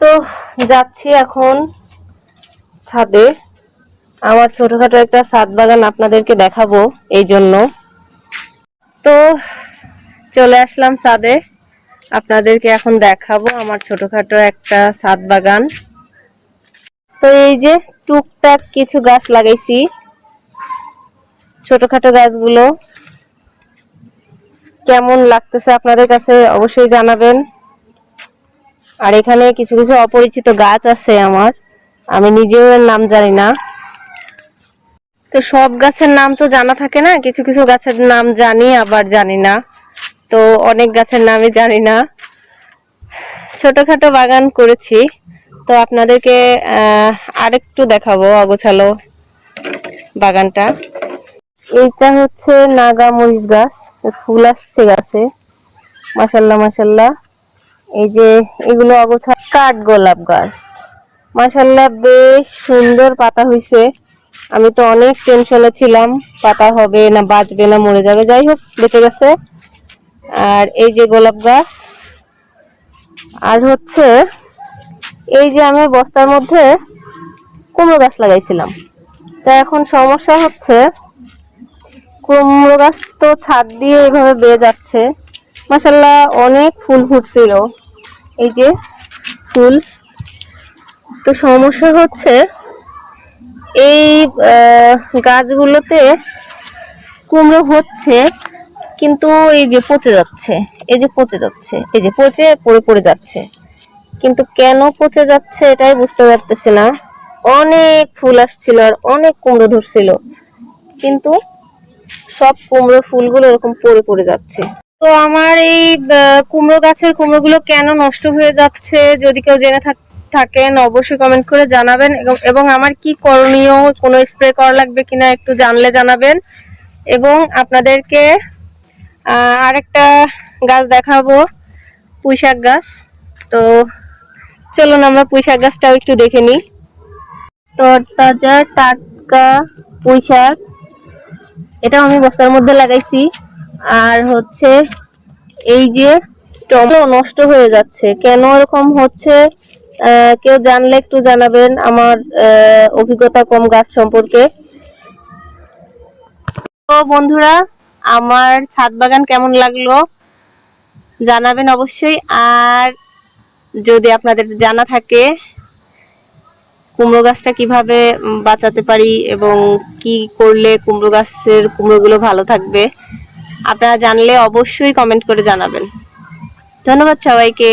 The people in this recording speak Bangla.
তো যাচ্ছি এখন ছাদে। আমার ছোটখাটো একটা ছাদ বাগান আপনাদেরকে দেখাবো, এই জন্য তো চলে আসলাম ছাদে। আপনাদেরকে এখন দেখাবো আমার ছোটখাটো একটা ছাদ বাগান। তো এই যে টুকটাক কিছু গাছ লাগাইছি, ছোটখাটো গাছগুলো কেমন লাগতেছে আপনাদের কাছে অবশ্যই জানাবেন। আর এখানে কিছু কিছু অপরিচিত গাছ আছে আমার, আমি নিজেও এর নাম জানি না। তো সব গাছের নাম তো জানা থাকে না, কিছু কিছু গাছের নাম জানি আবার জানি না। তো অনেক গাছের নামই জানি না। ছোটখাটো বাগান করেছি, তো আপনাদেরকে আরেকটু দেখাবো অগোছালো বাগানটা। এইটা হচ্ছে নাগা মরিচ গাছ, ফুল আসছে গাছে, মাশাল্লাহ মাশাল্লাহ। এই যে এগুলো অগোছালো কাঠ গোলাপ গাছ, মাশাল্লাহ বেশ সুন্দর পাতা হয়েছে। আমি তো অনেক টেনশনে ছিলাম পাতা হবে না বাঁচবে না মরে যাবে, যাই হোক বেঁচে গেছে। আর এই যে গোলাপ গাছ, আর হচ্ছে এই যে আমি বস্তার মধ্যে কুমড়ো গাছ লাগাইছিলাম। তা এখন সমস্যা হচ্ছে কুমড়ো গাছ তো ছাদ দিয়ে এভাবে বেয়ে যাচ্ছে, মাশাল্লাহ অনেক ফুল ফুটছিল, এই যে ফুল। তো সমস্যা হচ্ছে এই গাছগুলোতে কুমড়ো হচ্ছে কিন্তু এই যে পচে যাচ্ছে, এই যে পচে যাচ্ছে, এই যে পচে পড়ে পড়ে যাচ্ছে। কিন্তু কেন পচে যাচ্ছে এটাই বুঝতে পারতেছি না। অনেক ফুল আসছিল আর অনেক কুমড়ো ধরছিল, কিন্তু সব কুমড়ো ফুলগুলো এরকম পড়ে পড়ে যাচ্ছে। তো আমার এই কুমড়ো গাছের কুমড়োগুলো কেন নষ্ট হয়ে যাচ্ছে, যদি কেউ জেনে থাকেন অবশ্যই কমেন্ট করে জানাবেন। এবং আমার কি করণীয়, কোনো স্প্রে করা লাগবে কিনা একটু জানলে জানাবেন। এবং আপনাদেরকে আরেকটা গাছ দেখাবো, পুঁইশাক গাছ। তো চলুন আমরা পুঁইশাক গাছটাও একটু দেখে নিই। তরতাজা টাটকা পুঁইশাক, এটা আমি বস্তার মধ্যে লাগাইছি। আর হচ্ছে এই যে টমেটো নষ্ট হয়ে যাচ্ছে, কেন এরকম হচ্ছে কেউ জানলে একটু জানাবেন, আমার অভিজ্ঞতা কম গাছ সম্পর্কে। তো বন্ধুরা, আমার ছাদ বাগান কেমন লাগলো জানাবেন অবশ্যই। আর যদি আপনাদের জানা থাকে কুমড়ো গাছটা কিভাবে বাঁচাতে পারি এবং কি করলে কুমড়ো গাছের কুমড়োগুলো ভালো থাকবে, আপনারা জানলে অবশ্যই কমেন্ট করে জানাবেন। ধন্যবাদ সবাইকে।